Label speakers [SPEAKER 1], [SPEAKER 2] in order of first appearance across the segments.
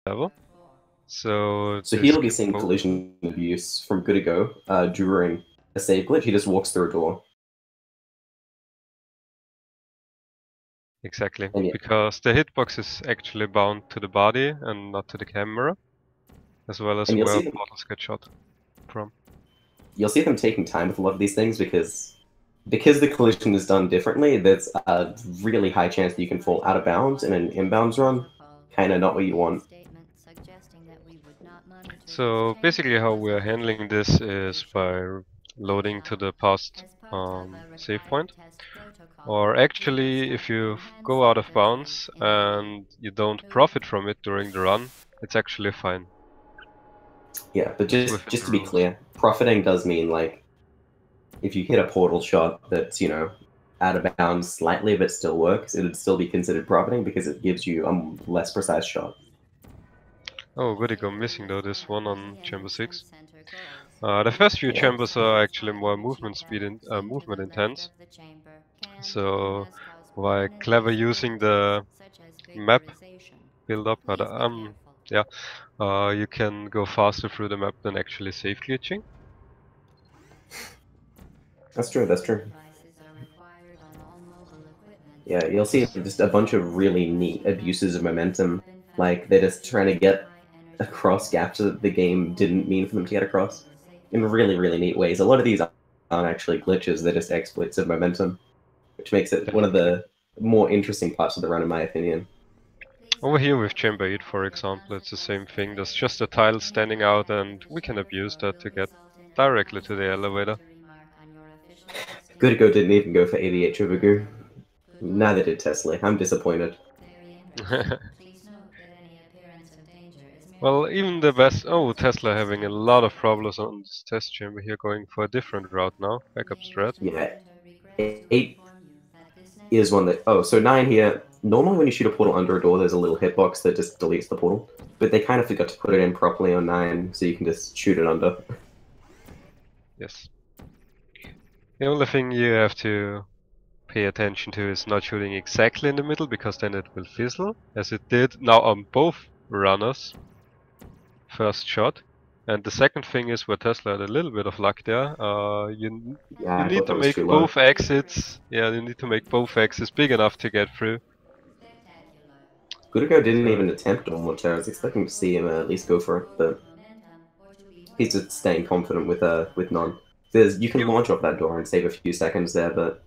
[SPEAKER 1] level. So this
[SPEAKER 2] he'll be seeing collision abuse from Goodigo during a save glitch. He just walks through a door.
[SPEAKER 1] exactly,
[SPEAKER 2] And yeah,
[SPEAKER 1] because the hitbox is actually bound to the body and not to the camera, as well as
[SPEAKER 2] and
[SPEAKER 1] where portals get shot from.
[SPEAKER 2] you'll see them taking time with a lot of these things because the collision is done differently. There's a really high chance that you can fall out of bounds in an inbounds run. Kind of not what you want.
[SPEAKER 1] So basically how we're handling this is by loading to the past save point. Or actually, if you go out of bounds and you don't profit from it during the run, it's actually fine.
[SPEAKER 2] Yeah, but
[SPEAKER 1] It's
[SPEAKER 2] just
[SPEAKER 1] within
[SPEAKER 2] just
[SPEAKER 1] the
[SPEAKER 2] to be
[SPEAKER 1] rules.
[SPEAKER 2] clear, profiting does mean like if you hit a portal shot that's out of bounds slightly but still works, it would still be considered profiting because it gives you a less precise shot.
[SPEAKER 1] Oh, Goodigo, missing though this one on chamber 6. The first few
[SPEAKER 2] Yeah.
[SPEAKER 1] chambers are actually more movement intense. So by clever using the map build up, but yeah, you can go faster through the map than actually safe glitching.
[SPEAKER 2] That's true, that's true. Yeah, you'll see just a bunch of really neat abuses of momentum. Like, they're just trying to get across gaps that the game didn't mean for them to get across in really, really neat ways. A lot of these aren't actually glitches, they're just exploits of momentum, which makes it one of
[SPEAKER 1] Definitely.
[SPEAKER 2] the more interesting parts of the run, in my opinion.
[SPEAKER 1] Over here with chamber 8, for example, it's the same thing. There's just a tile standing out and we can abuse that to get directly to the elevator.
[SPEAKER 2] Goodigo didn't even go for AVH over Goo. Neither did Teslae. I'm disappointed.
[SPEAKER 1] Well, even the best... Oh, Tesla having a lot of problems on this test chamber here, going for a different route now. Backup strat.
[SPEAKER 2] Yeah, 8 is one that... Oh, so 9 here. Normally when you shoot a portal under a door, there's a little hitbox that just deletes the portal. But they kind of forgot to put it in properly on 9, so you can just shoot it under.
[SPEAKER 1] Yes. The only thing you have to pay attention to is not shooting exactly in the middle, because then it will fizzle, as it did now on both runners. First shot. And the second thing is where Tesla had a little bit of luck there. You
[SPEAKER 2] Yeah, I
[SPEAKER 1] need
[SPEAKER 2] thought
[SPEAKER 1] to
[SPEAKER 2] that was
[SPEAKER 1] make
[SPEAKER 2] too low.
[SPEAKER 1] both exits. Yeah, you need to make both exits big enough to get through.
[SPEAKER 2] Goodigo didn't
[SPEAKER 1] So
[SPEAKER 2] even attempt on Mortar. I was expecting to see him at least go for it, but he's just staying confident with none. You can launch off that door and save a few seconds there, but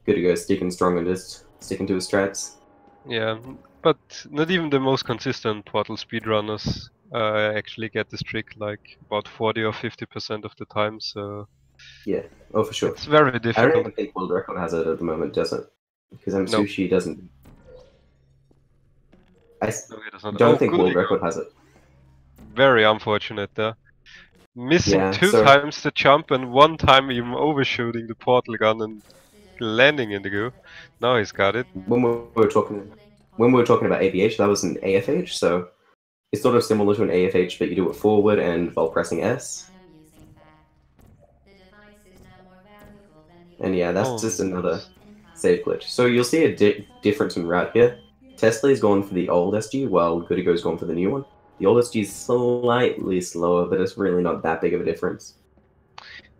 [SPEAKER 2] Goodigo's sticking strong and just sticking to his strats.
[SPEAKER 1] yeah, but not even the most consistent Portal speedrunners actually get this trick like about 40 or 50% of the time. So
[SPEAKER 2] Yeah, oh for sure.
[SPEAKER 1] it's very
[SPEAKER 2] I don't
[SPEAKER 1] difficult.
[SPEAKER 2] even think World Record has it at the moment, does it? Because
[SPEAKER 1] No,
[SPEAKER 2] Sushi doesn't. I
[SPEAKER 1] no, it is not.
[SPEAKER 2] don't
[SPEAKER 1] Oh,
[SPEAKER 2] think World
[SPEAKER 1] Goodigo.
[SPEAKER 2] Record has it.
[SPEAKER 1] Very unfortunate there. Missing
[SPEAKER 2] Yeah,
[SPEAKER 1] two
[SPEAKER 2] so
[SPEAKER 1] times the jump and one time even overshooting the portal gun and landing in the goo. Now he's got it.
[SPEAKER 2] when we were talking about AVH, that was an AFH, so it's sort of similar to an AFH, but you do it forward and while pressing S. And yeah, that's
[SPEAKER 1] Oh,
[SPEAKER 2] just another
[SPEAKER 1] nice.
[SPEAKER 2] save glitch. So you'll see a difference in route here. Tesla's gone for the old SG, while Goodigo's gone for the new one. The old SG is slightly slower, but it's really not that big of a difference.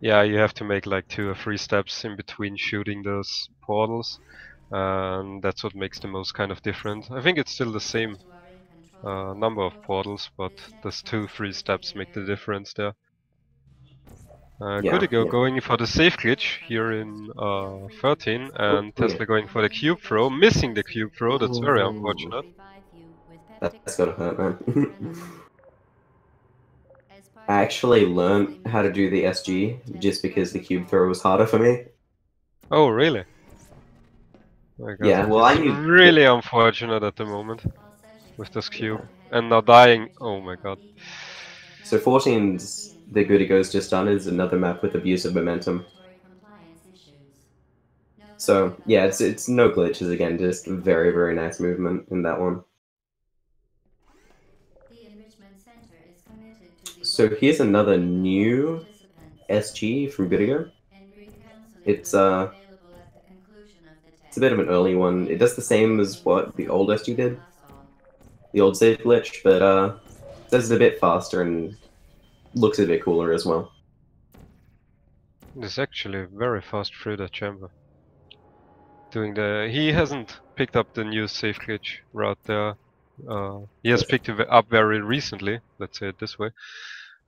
[SPEAKER 1] Yeah, you have to make like 2 or 3 steps in between shooting those portals. And that's what makes the most kind of different. I think it's still the same number of portals, but those 2, 3 steps make the difference there.
[SPEAKER 2] Yeah,
[SPEAKER 1] Goodigo
[SPEAKER 2] yeah.
[SPEAKER 1] going for the safe glitch here in 13,
[SPEAKER 2] Oh,
[SPEAKER 1] and
[SPEAKER 2] yeah.
[SPEAKER 1] Tesla going for the cube throw, missing the cube throw. That's very
[SPEAKER 2] Oh,
[SPEAKER 1] unfortunate.
[SPEAKER 2] that's gotta hurt, man. I actually learned how to do the SG just because the cube throw was harder for me.
[SPEAKER 1] Oh, really? Oh my god,
[SPEAKER 2] Yeah, well, I
[SPEAKER 1] it's
[SPEAKER 2] knew
[SPEAKER 1] really unfortunate at the moment with this
[SPEAKER 2] yeah.
[SPEAKER 1] cube. And now dying. Oh my god.
[SPEAKER 2] So 14's the Goodigo's just done is another map with abusive momentum. So yeah, it's no glitches again, just very very nice movement in that one. So here's another new SG from Goodigo. It's it's a bit of an early one. It does the same as what the old SG did. the old save glitch, but does it a bit faster and looks a bit cooler as well.
[SPEAKER 1] It's actually very fast through the chamber. He hasn't picked up the new safe glitch route there. He has picked it up very recently, let's say it this way.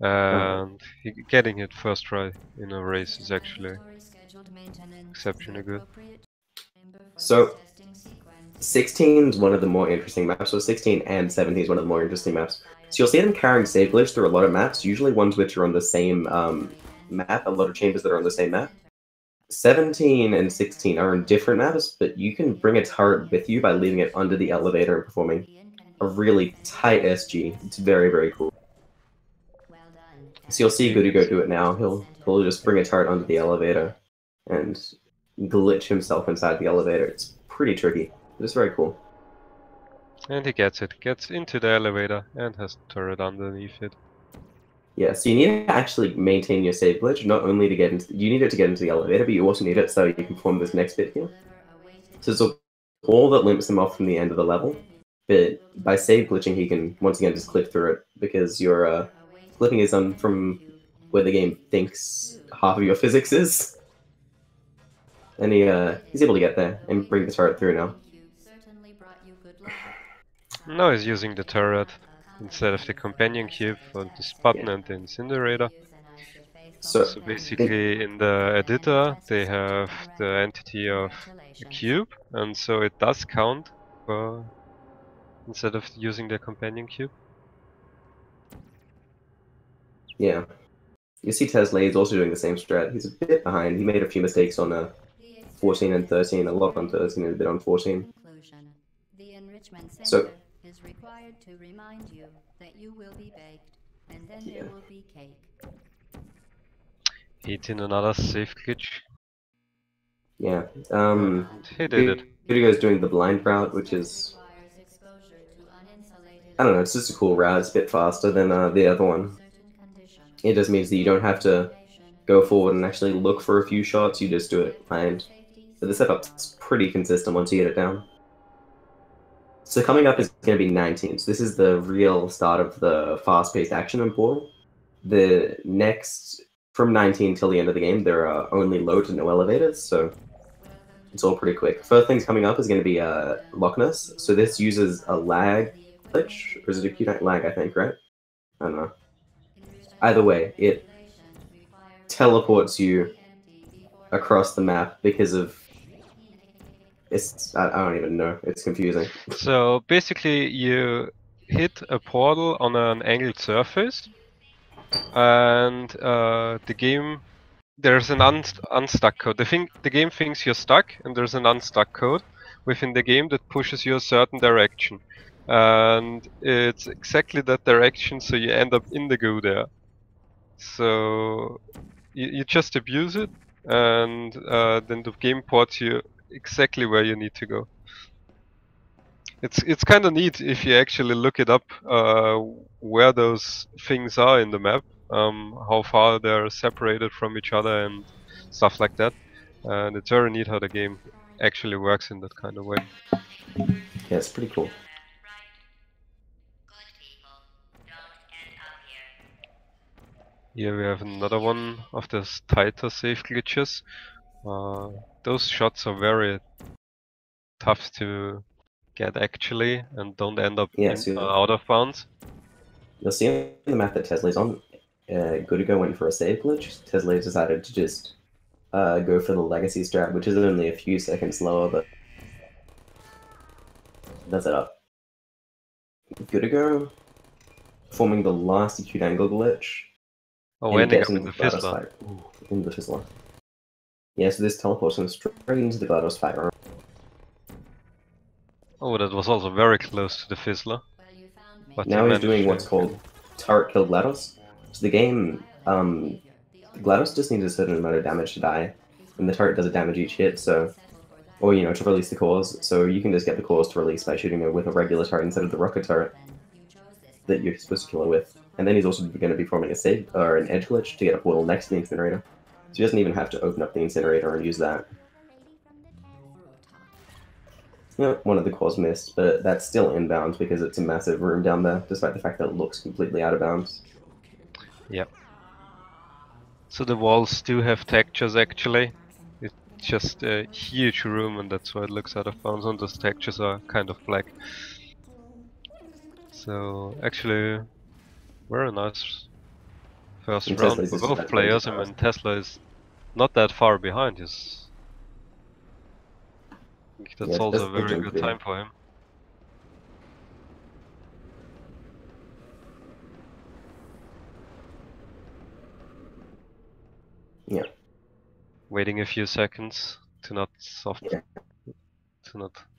[SPEAKER 1] And getting it first try in a race is actually exceptionally good.
[SPEAKER 2] So 16 is one of the more interesting maps. So 16 and 17 is one of the more interesting maps. So you'll see them carrying save glitch through a lot of maps, usually ones which are on the same map, a lot of chambers that are on the same map. 17 and 16 are in different maps, but you can bring a turret with you by leaving it under the elevator and performing a really tight SG. It's very, very cool. So you'll see Goodigo do it now. He'll just bring a turret under the elevator and glitch himself inside the elevator. It's pretty tricky. It's very cool.
[SPEAKER 1] And he gets into the elevator and has the turret underneath it.
[SPEAKER 2] Yeah, so you need to actually maintain your save glitch, not only to get into, you need it to get into the elevator, but you also need it so you can perform this next bit here. So it's all that limps him off from the end of the level, but by save glitching he can once again just clip through it, because your clipping is done from where the game thinks half of your physics is. And he's able to get there and bring the turret through now.
[SPEAKER 1] Now he's using the turret instead of the companion cube for this button and the incinerator. So basically in the editor they have the entity of a cube, and so it does count instead of using the companion cube.
[SPEAKER 2] Yeah. You see Teslae is also doing the same strat. He's a bit behind. He made a few mistakes on 14 and 13, a lot on 13 and a bit on 14. So
[SPEAKER 3] is required to remind you that you will be baked, and then there will be cake.
[SPEAKER 1] Eating another safe glitch.
[SPEAKER 2] Yeah.
[SPEAKER 1] He did it.
[SPEAKER 2] Goodigo's doing the blind route, which is, I don't know, it's just a cool route. It's a bit faster than the other one. It just means that you don't have to go forward and actually look for a few shots. You just do it blind. But the setup's pretty consistent once you get it down. So coming up is going to be 19. So this is the real start of the fast-paced action in Portal. The next, from 19 till the end of the game, there are only loads and no elevators, so it's all pretty quick. First things coming up is going to be Loch Ness. So this uses a lag glitch, or is it a Q-Night lag, I think, right? I don't know. Either way, it teleports you across the map because of... I don't even know. It's confusing.
[SPEAKER 1] So basically you hit a portal on an angled surface, and the game... There's an unstuck code. The game thinks you're stuck, and there's an unstuck code within the game that pushes you a certain direction. And it's exactly that direction, so you end up in the goo there. So you just abuse it, and then the game ports you exactly where you need to go. It's kind of neat if you actually look it up where those things are in the map, how far they're separated from each other and stuff like that. And it's very neat how the game actually works in that kind of way.
[SPEAKER 2] Yeah, it's pretty cool.
[SPEAKER 1] Here we have another one of those tighter safe glitches. Those shots are very tough to get actually, and don't end up out of bounds.
[SPEAKER 2] You'll see on the map that Teslae's on, Goodigo went for a save glitch. Teslae decided to just go for the legacy strat, which is only a few seconds slower, but does it up. Goodigo forming the last acute angle glitch.
[SPEAKER 1] Oh, ending up in the Fizzler.
[SPEAKER 2] In the Fizzler. Yeah, so this teleports him straight into the GLaDOS fight room.
[SPEAKER 1] Oh, that was also very close to the Fizzler.
[SPEAKER 2] But now he's doing what's called turret kill GLaDOS. So the game, GLaDOS just needs a certain amount of damage to die, and the turret does a damage each hit, so, or you know, to release the cores. So you can just get the cores to release by shooting it with a regular turret instead of the rocket turret that you're supposed to kill it with. And then he's also going to be forming a save or an edge glitch to get a portal next to the incinerator. So he doesn't even have to open up the incinerator and use that. Yeah, one of the cores missed, but that's still inbound because it's a massive room down there, despite the fact that it looks completely out of bounds.
[SPEAKER 1] Yep. So the walls do have textures actually. It's just a huge room and that's why it looks out of bounds, and those textures are kind of black. So actually, very nice first
[SPEAKER 2] And
[SPEAKER 1] round
[SPEAKER 2] Tesla's
[SPEAKER 1] for
[SPEAKER 2] just
[SPEAKER 1] both
[SPEAKER 2] about way too
[SPEAKER 1] players. I
[SPEAKER 2] fast.
[SPEAKER 1] mean, Tesla is not that far behind. I think that's
[SPEAKER 2] Yeah,
[SPEAKER 1] also a
[SPEAKER 2] Tesla
[SPEAKER 1] very
[SPEAKER 2] jumped
[SPEAKER 1] good
[SPEAKER 2] in.
[SPEAKER 1] time for him.
[SPEAKER 2] Yeah.
[SPEAKER 1] Waiting a few seconds to not
[SPEAKER 2] Yeah.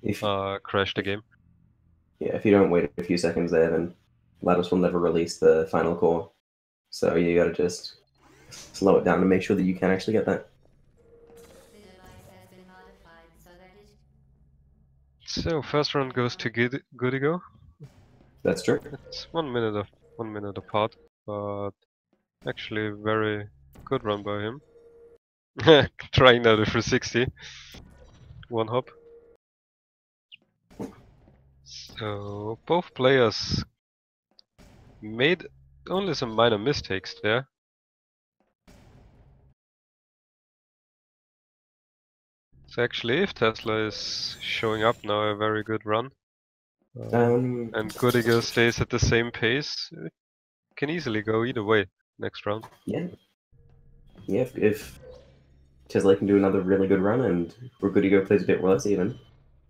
[SPEAKER 2] If
[SPEAKER 1] crash the game.
[SPEAKER 2] Yeah, if you don't wait a few seconds there, then Lattice will never release the final core. So you gotta just slow it down to make sure that you can actually get that.
[SPEAKER 3] The device has been modified so that it
[SPEAKER 1] So first round goes to Goodigo.
[SPEAKER 2] That's true.
[SPEAKER 1] It's 1 minute apart, but actually very good run by him. Trying now the 360. One hop. So both players made only some minor mistakes there. So actually, if Tesla is showing up now, a very good run, and Goodigo stays at the same pace, it can easily go either way next round.
[SPEAKER 2] Yeah. Yeah, if Tesla can do another really good run and Goodigo plays a bit worse even,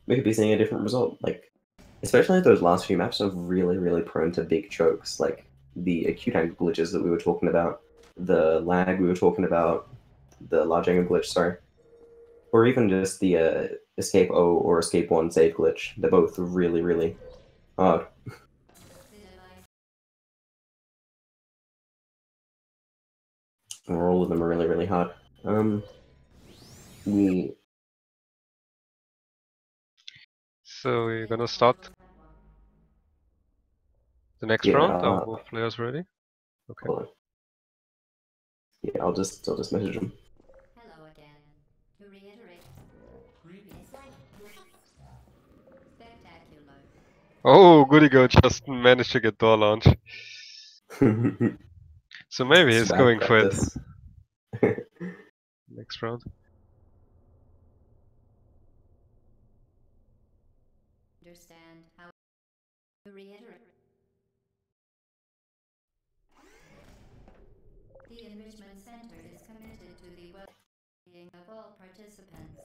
[SPEAKER 2] we could be seeing a different result. Like, especially those last few maps are really, really prone to big chokes, like the acute angle glitches that we were talking about, the lag we were talking about, the large angle glitch, sorry, or even just the escape O or escape 1 save glitch. They're both really, really hard. Or all of them are really, really hard. We
[SPEAKER 1] So you're gonna start the next
[SPEAKER 2] yeah,
[SPEAKER 1] round? Are both players ready? Okay.
[SPEAKER 2] hold on. Yeah, I'll just message him.
[SPEAKER 3] Hello again. To reiterate, spectacular.
[SPEAKER 1] Oh, Goodigo just managed to get door launch. So maybe he's
[SPEAKER 2] Swag
[SPEAKER 1] going for it
[SPEAKER 2] practice.
[SPEAKER 1] next round.
[SPEAKER 3] Understand how to reiterate. The Enrichment Center is committed to the well-being of all participants.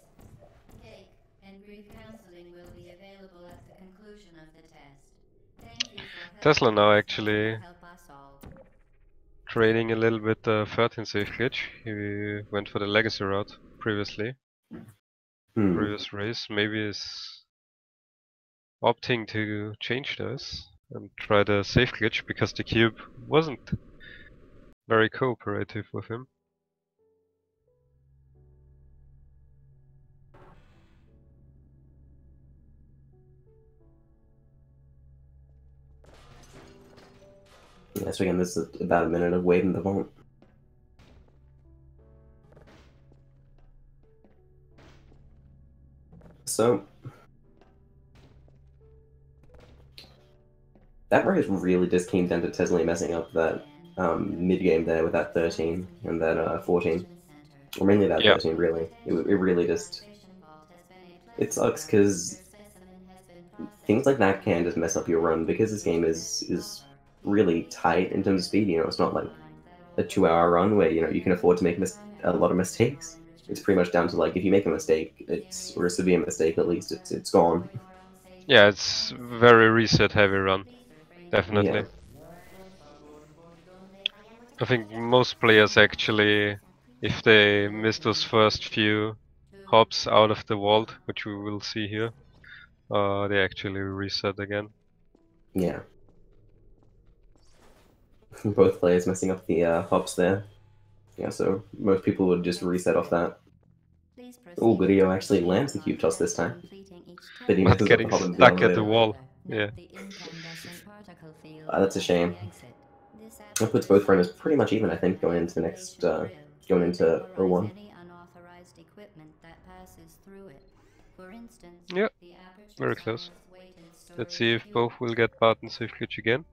[SPEAKER 3] Cake and brief counseling will be available at the conclusion of the test. Thank you for helping
[SPEAKER 1] Tesla now
[SPEAKER 3] us
[SPEAKER 1] actually
[SPEAKER 3] and help us all.
[SPEAKER 1] trading a little bit the 13 safe glitch. He went for the legacy route previously. Previous race. Maybe is opting to change those and try the safe glitch because the cube wasn't very cooperative with him.
[SPEAKER 2] Yeah, so again, this is about a minute of wait in the vault. So that race really just came down to Teslae messing up that mid game there with that 13 and that 14, or mainly that 13. Really, it really just it sucks because things like that can just mess up your run because this game is really tight in terms of speed. You know, it's not like a 2-hour run where you can afford to make a lot of mistakes. It's pretty much down to like if you make a mistake, or a severe mistake at least, it's gone.
[SPEAKER 1] Yeah, it's very reset heavy run, definitely.
[SPEAKER 2] Yeah.
[SPEAKER 1] I think most players actually, if they miss those first few hops out of the vault, which we will see here, they actually reset again.
[SPEAKER 2] Yeah. Both players messing up the hops there. Yeah, so most people would just reset off that. Oh, Goodigo actually lands the cube toss this time, but he messes up the
[SPEAKER 1] Getting
[SPEAKER 2] hop into the
[SPEAKER 1] stuck at the
[SPEAKER 2] elevator.
[SPEAKER 1] wall. Yeah.
[SPEAKER 2] That's a shame. That puts both runners pretty much even, I think, going into the next, going into 01.
[SPEAKER 3] Any unauthorized equipment that passes through it. For instance,
[SPEAKER 1] Yep.
[SPEAKER 3] the aperture
[SPEAKER 1] Very close. Let's see if both will get button safe glitch again.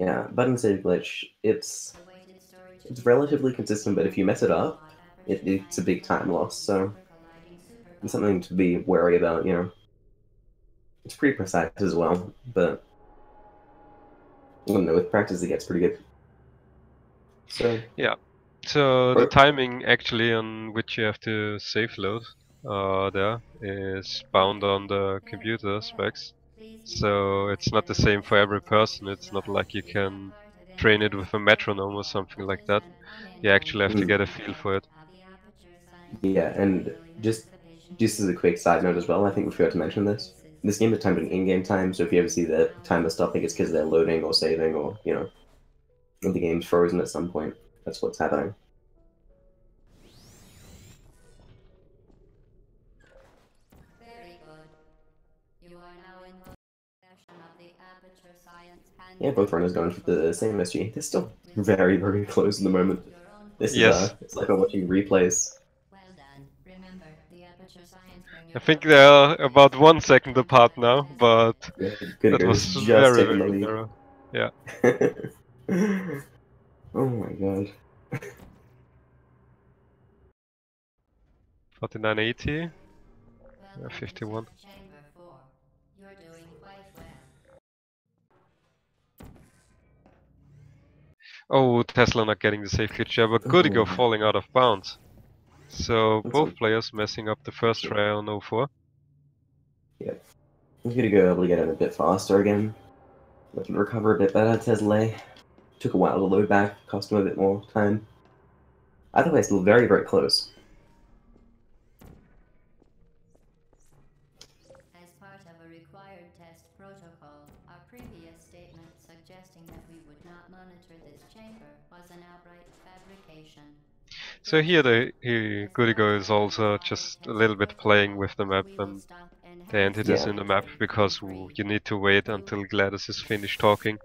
[SPEAKER 2] Yeah, button save glitch. It's relatively consistent, but if you mess it up, it's a big time loss. So it's something to be wary about. You know, it's pretty precise as well, but I don't know. With practice, it gets pretty good. So
[SPEAKER 1] yeah. So the timing actually on which you have to save load there is bound on the computer specs. So it's not the same for every person. It's not like you can train it with a metronome or something like that. You actually have to get a feel for it.
[SPEAKER 2] Yeah, and just as a quick side note as well, I think we forgot to mention this. This game is timed in in-game time, so if you ever see the timer stopping, it's because they're loading or saving, or you know, the game's frozen at some point. That's what's happening.
[SPEAKER 3] Very good. You are now in possession of the Aperture Science Hand.
[SPEAKER 2] Yeah, both runners going for the same SG. They're still very, very close in the moment. This
[SPEAKER 1] Yes.
[SPEAKER 2] is it's like I'm watching replays.
[SPEAKER 3] Well done. Remember, the Aperture Science
[SPEAKER 1] I think they're about 1 second apart now, but
[SPEAKER 2] Yeah,
[SPEAKER 1] that
[SPEAKER 2] Goodigo
[SPEAKER 1] was
[SPEAKER 2] has just
[SPEAKER 1] very,
[SPEAKER 2] taken the
[SPEAKER 1] very
[SPEAKER 2] lead.
[SPEAKER 1] narrow. Yeah.
[SPEAKER 2] Oh my god.
[SPEAKER 1] 4980. 51.
[SPEAKER 3] Chamber 4. You're doing quite well.
[SPEAKER 1] Oh, Tesla not getting the safe glitch there, but Goodigo falling out of bounds. So both players messing up the first try on 04.
[SPEAKER 2] Yep. Goodigo able to get in a bit faster again. Let him recover a bit better. Teslae took a while to load back, cost him a bit more time. Either way, still very, very close.
[SPEAKER 3] As part of a required test protocol, our previous statement suggesting that we would not monitor this chamber was an outright fabrication.
[SPEAKER 1] So here Goodigo is also just a little bit playing with the map and the entities in the map, because you need to wait until Gladys is finished talking.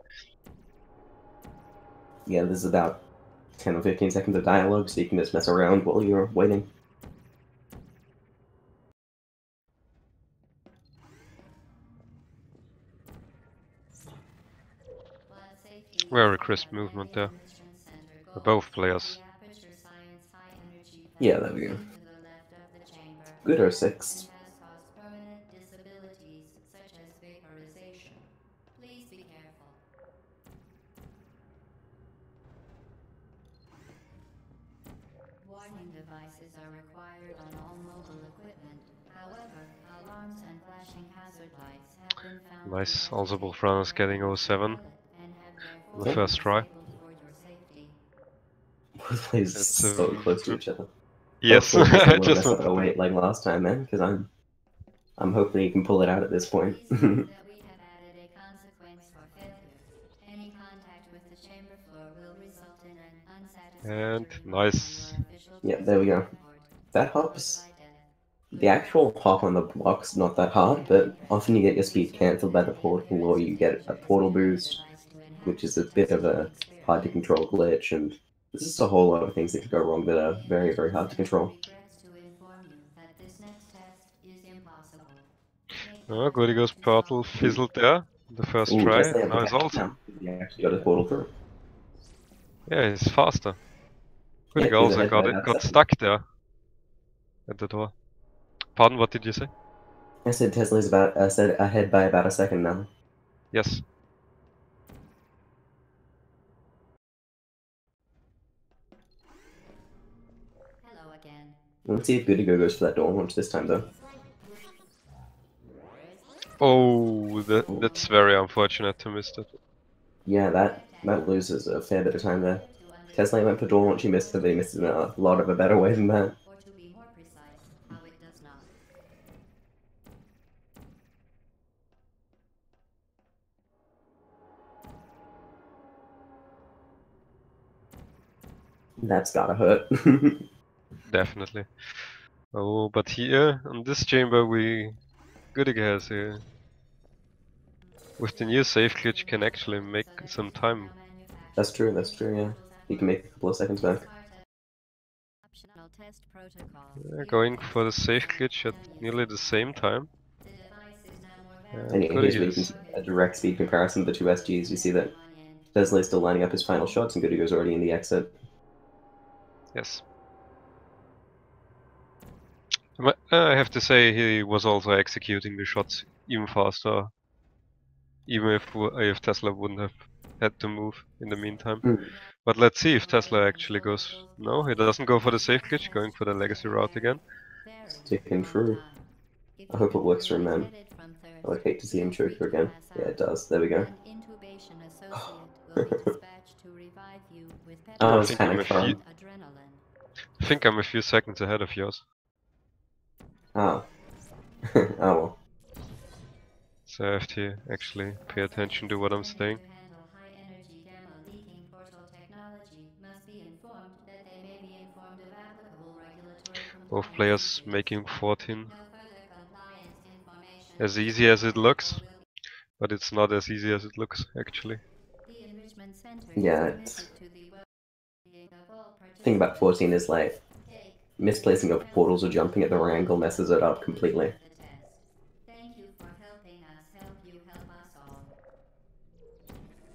[SPEAKER 2] Yeah, this is about 10 or 15 seconds of dialogue, so you can just mess around while you're waiting.
[SPEAKER 1] Very crisp movement there. For both players.
[SPEAKER 2] Yeah, there we go. Good 06.
[SPEAKER 3] Warning devices are required on all mobile equipment. However, alarms and flashing hazard lights have been found.
[SPEAKER 1] Nice, also both runners getting 07 on the first try.
[SPEAKER 2] Both players so close to each other.
[SPEAKER 1] Yes,
[SPEAKER 2] Hopefully
[SPEAKER 1] I
[SPEAKER 2] won't
[SPEAKER 1] just
[SPEAKER 2] mess up the weight like last time, man, because I'm hoping you can pull it out at this point.
[SPEAKER 1] And nice.
[SPEAKER 2] Yeah, there we go. That hops. The actual hop on the block's not that hard, but often you get your speed cancelled by the portal, or you get a portal boost, which is a bit of a hard to control glitch, and there's just a whole lot of things that could go wrong that are very, very hard to control.
[SPEAKER 1] Oh, Goodigo's portal fizzled there. The first try. Now he's also.
[SPEAKER 2] He actually got his portal through.
[SPEAKER 1] Yeah, he's faster. Goodigo
[SPEAKER 2] Yeah,
[SPEAKER 1] also got stuck there at the door. Pardon, what did you say?
[SPEAKER 2] I said Tesla's said ahead by about a second now.
[SPEAKER 1] Yes.
[SPEAKER 3] Hello again.
[SPEAKER 2] Let's see if Goodigo goes for that door launch this time, though.
[SPEAKER 1] Oh, that's very unfortunate to miss that.
[SPEAKER 2] Yeah, that loses a fair bit of time there. Tesla went for door launch, he missed it, but he missed it in a lot of a better way than that.
[SPEAKER 3] Or to be more precise, how it does not.
[SPEAKER 2] That's gotta hurt.
[SPEAKER 1] Definitely. Oh, but here, on this chamber, Goodigo has with the new safe glitch can actually make some time.
[SPEAKER 2] That's true, yeah. You can make a couple of seconds back.
[SPEAKER 3] final test protocol.
[SPEAKER 1] Going for the safe glitch at nearly the same time.
[SPEAKER 3] The device is now more
[SPEAKER 2] And yeah, here's where you can
[SPEAKER 1] Goodigo's.
[SPEAKER 2] see a direct speed comparison of the two SGs. You see that Teslae is still lining up his final shots, and Goodigo's already in the exit.
[SPEAKER 1] Yes. I have to say he was also executing the shots even faster, even if Tesla wouldn't have had to move in the meantime.
[SPEAKER 2] Mm.
[SPEAKER 1] But let's see if Tesla actually goes. No, he doesn't go for the safe glitch, going for the legacy route again.
[SPEAKER 2] Sticking true. I hope it works for him, man. I would hate to see him choke you again. Yeah, it does. There we go. I was panicked for him.
[SPEAKER 1] I think I'm a few seconds ahead of yours.
[SPEAKER 2] Oh. Oh well.
[SPEAKER 1] So I have to actually pay attention to what I'm saying. Both players making 14. As easy as it looks, but it's not as easy as it looks actually.
[SPEAKER 2] Yeah, it's... The thing about 14 is like misplacing of portals or jumping at the right angle messes it up completely.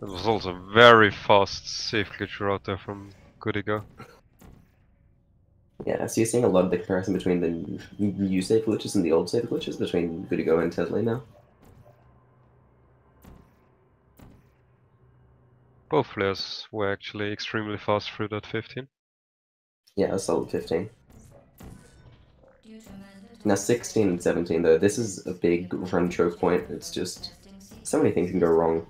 [SPEAKER 1] It was also very fast safe glitch route there from Goodigo.
[SPEAKER 2] Yeah, so you're seeing a lot of the comparison between the new safe glitches and the old safe glitches between Goodigo and Teslae now.
[SPEAKER 1] Both players were actually extremely fast through that 15.
[SPEAKER 2] Yeah, a solid 15. Now 16 and 17 though, this is a big run choke point. It's just so many things can go wrong.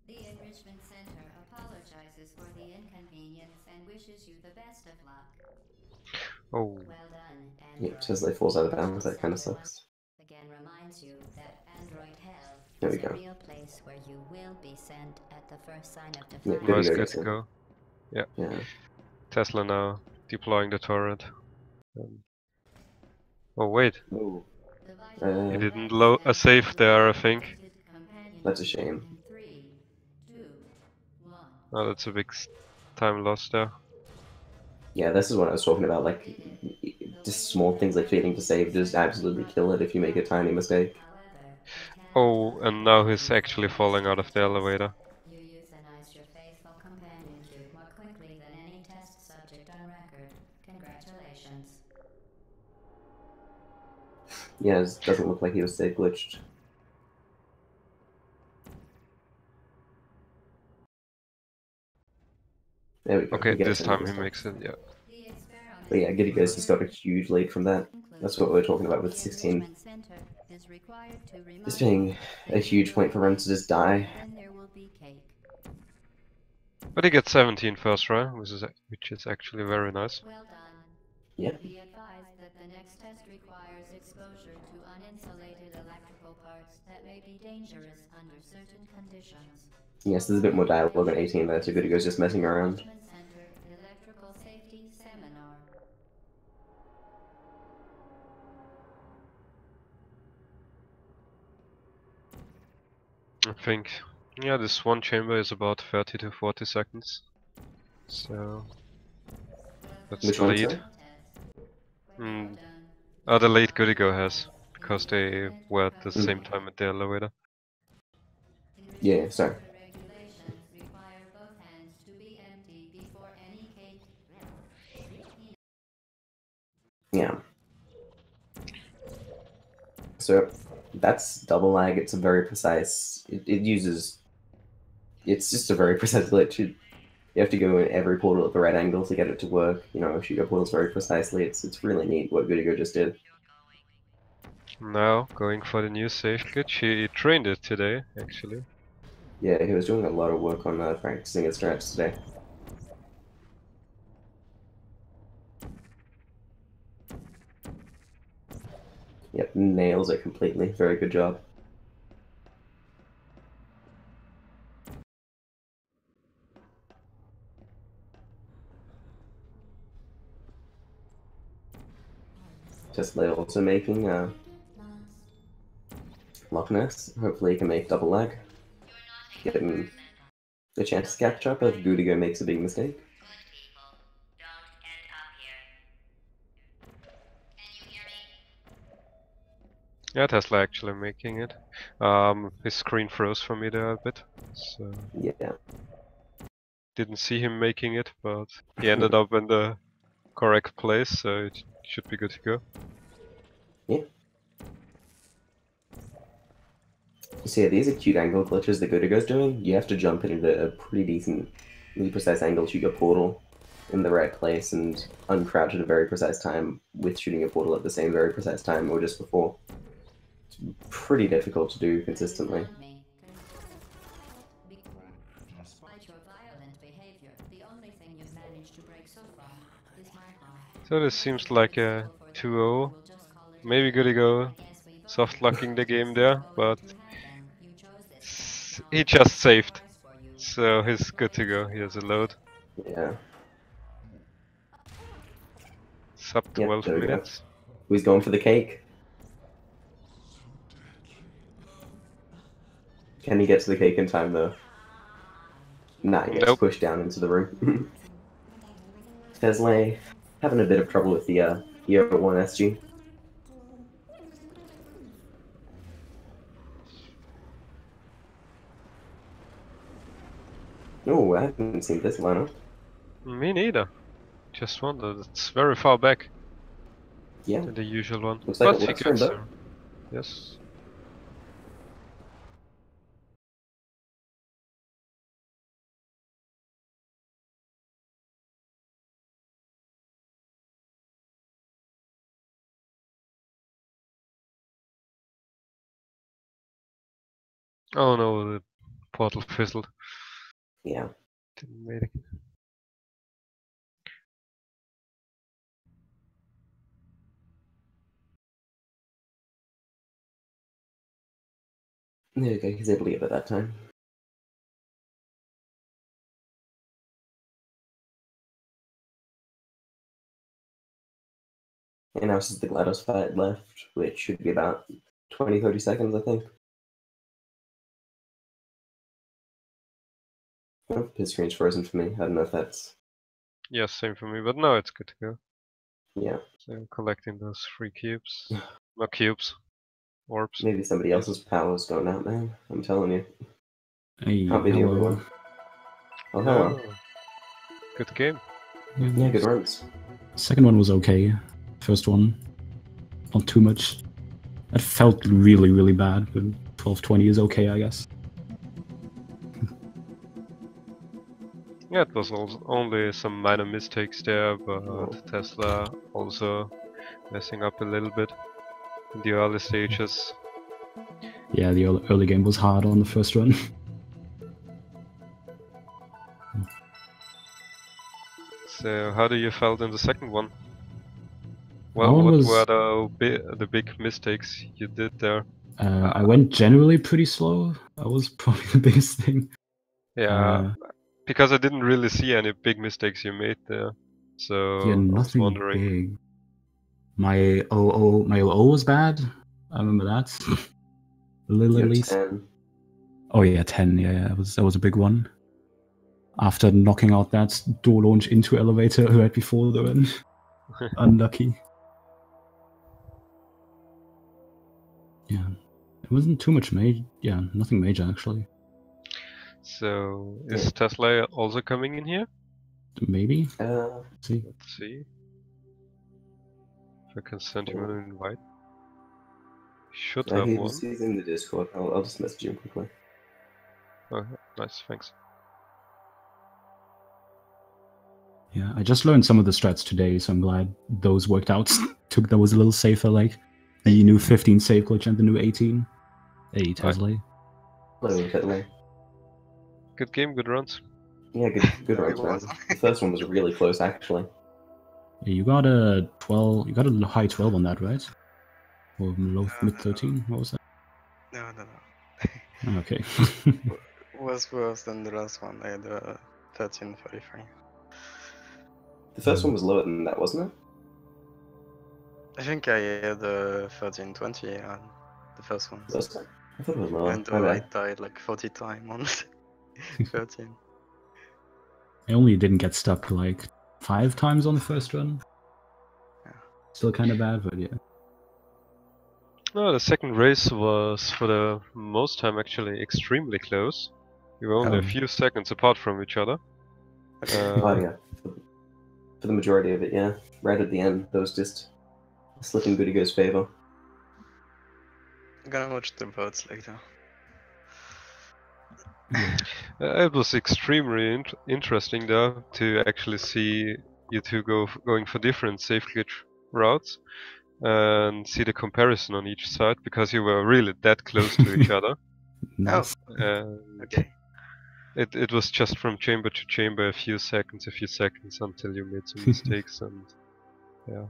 [SPEAKER 3] The Enrichment Center apologizes for the inconvenience and wishes you the best of luck.
[SPEAKER 1] Oh.
[SPEAKER 3] Well done,
[SPEAKER 2] Yeah, Teslae falls out of bounds, that kind of sucks.
[SPEAKER 3] Again reminds you that Android Hell
[SPEAKER 2] There we
[SPEAKER 3] is a
[SPEAKER 2] go.
[SPEAKER 3] real place where you will be sent at the first sign of
[SPEAKER 2] Yeah,
[SPEAKER 3] defiance.
[SPEAKER 1] No, it's
[SPEAKER 2] Goodigo
[SPEAKER 1] good
[SPEAKER 2] gets
[SPEAKER 1] to
[SPEAKER 2] in.
[SPEAKER 1] go. Yeah.
[SPEAKER 2] Yeah.
[SPEAKER 1] Tesla now deploying the turret. Oh wait,
[SPEAKER 2] Ooh.
[SPEAKER 1] he didn't load a save there, I think.
[SPEAKER 2] That's a shame.
[SPEAKER 1] Oh, that's a big time loss there.
[SPEAKER 2] Yeah, this is what I was talking about, like, just small things like failing to save just absolutely kill it if you make a tiny mistake.
[SPEAKER 1] Oh, and now he's actually falling out of the elevator.
[SPEAKER 3] You euthanized your faithful companion cube more quickly than any test subject on record. Congratulations.
[SPEAKER 2] Yeah, it doesn't look like he was safe glitched. There we go.
[SPEAKER 1] Okay,
[SPEAKER 2] He gets
[SPEAKER 1] this
[SPEAKER 2] in
[SPEAKER 1] time
[SPEAKER 2] this
[SPEAKER 1] he makes it, yeah.
[SPEAKER 2] But yeah, Goodigo's just got a huge lead from that. That's what we were talking about with 16. Just being a huge point for Ren to just die.
[SPEAKER 1] But he gets 17 first try, which is actually very nice.
[SPEAKER 3] Well done.
[SPEAKER 2] Yeah.
[SPEAKER 3] Be advised that the next test requires exposure to uninsulated electrical parts that may be dangerous under certain conditions.
[SPEAKER 2] Yes, there's a bit more dialogue on 18 there, so Goodigo's just messing around.
[SPEAKER 3] Center Electrical Safety Seminar.
[SPEAKER 1] I think, yeah, this one chamber is about 30 to 40 seconds. So, that's
[SPEAKER 2] Which
[SPEAKER 1] the
[SPEAKER 2] one,
[SPEAKER 1] lead.
[SPEAKER 2] sorry?
[SPEAKER 1] The lead Goodigo has, because they were at the same time at the elevator.
[SPEAKER 2] Yeah, sorry.
[SPEAKER 3] Regulations require both hands to be empty before any cake.
[SPEAKER 2] Yeah. So that's double lag. It's a very precise. It uses. It's just a very precise glitch. You have to go in every portal at the right angle to get it to work. You know, shoot your portals very precisely. It's really neat what Goodigo just did.
[SPEAKER 1] Now, going for the new safe glitch. He trained it today, actually.
[SPEAKER 2] Yeah, he was doing a lot of work on practicing his strats today. Yep, nails it completely. Very good job. Teslae also making Loch Ness. Hopefully he can make double lag. getting a chance to catch up if Goodigo makes a big mistake.
[SPEAKER 1] Yeah, Tesla actually making it. His screen froze for me there a bit, so
[SPEAKER 2] Yeah.
[SPEAKER 1] didn't see him making it, but he ended up in the correct place, so it should be good to go.
[SPEAKER 2] Yeah. So yeah, these are cute angle glitches that Goodigo's doing. You have to jump into a pretty decent, really precise angle, shoot your portal in the right place, and uncrouch at a very precise time with shooting a portal at the same very precise time or just before. It's pretty difficult to do consistently.
[SPEAKER 3] Despite your violent behavior, the only thing you've managed to break so far is my heart.
[SPEAKER 1] So this seems like a 2-0. Maybe Goodigo soft locking the game there, but he just saved. So he's good to go. He has a load.
[SPEAKER 2] Yeah.
[SPEAKER 1] Sub
[SPEAKER 2] Yeah,
[SPEAKER 1] 12
[SPEAKER 2] there we go.
[SPEAKER 1] minutes.
[SPEAKER 2] Who's going for the cake? Can he get to the cake in time though? Nah, he gets
[SPEAKER 1] Nope.
[SPEAKER 2] pushed down into the room. Teslae having a bit of trouble with the Year 1 SG. Oh, I haven't seen this lineup.
[SPEAKER 1] Me neither. Just wondered. It's very far back
[SPEAKER 2] Yeah,
[SPEAKER 1] than the usual one.
[SPEAKER 2] looks like
[SPEAKER 1] But
[SPEAKER 2] it
[SPEAKER 1] he
[SPEAKER 2] works for him
[SPEAKER 1] gets
[SPEAKER 2] though.
[SPEAKER 1] there. Yes. Oh no, the portal fizzled.
[SPEAKER 2] Yeah.
[SPEAKER 1] Didn't make it.
[SPEAKER 2] There you go, he's able to get it that time. And now this is the GLaDOS fight left, which should be about 20-30 seconds, I think. Oh, his screen's frozen for me. I don't know if that's...
[SPEAKER 1] Yes, same for me, but now it's good to go.
[SPEAKER 2] Yeah.
[SPEAKER 1] So I'm collecting those 3 cubes. Not cubes. Orbs.
[SPEAKER 2] Maybe somebody else's power's going out, man. I'm telling you.
[SPEAKER 4] Hey,
[SPEAKER 2] Can't be the only
[SPEAKER 4] hello.
[SPEAKER 2] one. Oh, hello.
[SPEAKER 1] Oh, good game.
[SPEAKER 2] Yeah, good runs.
[SPEAKER 4] Second one was okay. First one, not too much. It felt really, really bad, but 12:20 is okay, I guess.
[SPEAKER 1] Yeah, it was only some minor mistakes there, but
[SPEAKER 2] Oh.
[SPEAKER 1] Tesla also messing up a little bit in the early stages.
[SPEAKER 4] Yeah, the early game was hard on the first run.
[SPEAKER 1] So how do you felt in the second one?
[SPEAKER 4] That one
[SPEAKER 1] What
[SPEAKER 4] was-
[SPEAKER 1] were the big mistakes you did there?
[SPEAKER 4] I went generally pretty slow. That was probably the biggest thing.
[SPEAKER 1] Yeah, because I didn't really see any big mistakes you made there. So
[SPEAKER 4] Yeah,
[SPEAKER 1] I was
[SPEAKER 4] nothing
[SPEAKER 1] wondering.
[SPEAKER 4] big. My OO was bad. I remember that. A little at least.
[SPEAKER 2] 10.
[SPEAKER 4] Oh yeah, 10. Yeah, that was a big one. After knocking out that door launch into elevator right before the run. Unlucky. Yeah, it wasn't too much major. Yeah, nothing major actually.
[SPEAKER 1] So is Tesla also coming in here?
[SPEAKER 4] Maybe.
[SPEAKER 2] Uh,
[SPEAKER 4] Let's see.
[SPEAKER 1] Let's see. If I can send him an invite. Should have one.
[SPEAKER 2] he's in the Discord. I'll just message him quickly.
[SPEAKER 1] Oh, nice, thanks.
[SPEAKER 4] Yeah, I just learned some of the strats today, so I'm glad those worked out. Took those a little safer, like the new 15 save glitch and the new 18. Hey, Teslae.
[SPEAKER 2] Hello, Teslae.
[SPEAKER 1] Good game, good runs.
[SPEAKER 2] Yeah, good
[SPEAKER 5] No,
[SPEAKER 2] runs,
[SPEAKER 5] it
[SPEAKER 2] man.
[SPEAKER 5] wasn't.
[SPEAKER 2] The first one was really close, actually.
[SPEAKER 4] Yeah, you got a 12. You got a high 12 on that, right? Or low mid 13? What was that?
[SPEAKER 5] No.
[SPEAKER 4] Oh, okay.
[SPEAKER 5] Was worse than the last one. I had a 1343.
[SPEAKER 2] The first one was lower than that, wasn't it?
[SPEAKER 5] I think I had a 1320 on the first one.
[SPEAKER 2] Last time? I thought it was lower.
[SPEAKER 5] And
[SPEAKER 2] My
[SPEAKER 5] I
[SPEAKER 2] bad.
[SPEAKER 5] died like 40 times on it. 13.
[SPEAKER 4] I only didn't get stuck like 5 times on the first run.
[SPEAKER 5] Yeah.
[SPEAKER 4] Still kind of bad, but yeah.
[SPEAKER 1] No, the second race was for the most time actually extremely close. We were only a
[SPEAKER 4] Oh.
[SPEAKER 1] few seconds apart from each other.
[SPEAKER 2] Oh yeah, for the majority of it, yeah. Right at the end, those just slip in Goodigo's favor.
[SPEAKER 5] I'm gonna watch the votes later.
[SPEAKER 4] Yeah.
[SPEAKER 1] It was extremely interesting though to actually see you two going for different safe glitch routes and see the comparison on each side because you were really that close to each other.
[SPEAKER 4] Nice.
[SPEAKER 1] And
[SPEAKER 5] Okay.
[SPEAKER 1] it was just from chamber to chamber a few seconds until you made some mistakes, and yeah,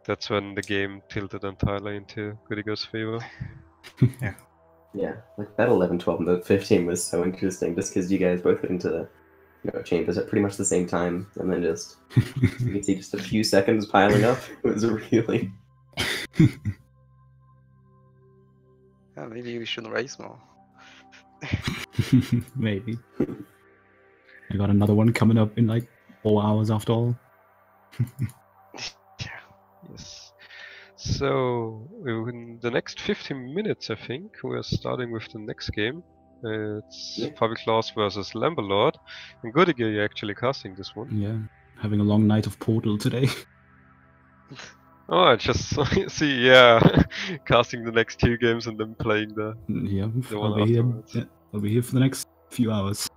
[SPEAKER 1] that's when the game tilted entirely into Goodigo's favor.
[SPEAKER 2] Yeah, like that 11, 12, and the 15 was so interesting just because you guys both went into the chambers at pretty much the same time, and then just you can see just a few seconds piling up. It was really
[SPEAKER 5] Yeah, maybe we should race more.
[SPEAKER 4] Maybe. I got another one coming up in like 4 hours after all.
[SPEAKER 5] Yeah.
[SPEAKER 1] Yes. So in the next 15 minutes, I think we're starting with the next game. It's
[SPEAKER 2] Yeah.
[SPEAKER 1] Public Class versus Lamberlord. And Goodigo, you're actually casting this one.
[SPEAKER 4] Yeah. Having a long night of Portal today.
[SPEAKER 1] Oh, I just see, yeah, casting the next 2 games and then playing the
[SPEAKER 4] Yeah,
[SPEAKER 1] one
[SPEAKER 4] I'll be here.
[SPEAKER 1] afterwards.
[SPEAKER 4] Yeah, I'll be here for the next few hours.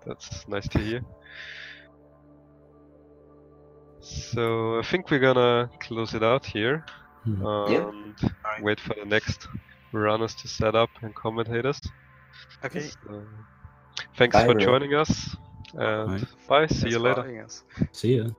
[SPEAKER 1] That's nice to hear. So I think we're gonna close it out here
[SPEAKER 2] Yeah.
[SPEAKER 1] and wait for the next runners to set up and commentate us.
[SPEAKER 5] Okay.
[SPEAKER 1] So, thanks
[SPEAKER 2] Bye,
[SPEAKER 1] for
[SPEAKER 2] everyone.
[SPEAKER 1] joining us, and
[SPEAKER 4] Bye.
[SPEAKER 1] bye. See
[SPEAKER 5] Thanks
[SPEAKER 1] you
[SPEAKER 5] for
[SPEAKER 1] later.
[SPEAKER 5] having us.
[SPEAKER 4] See ya.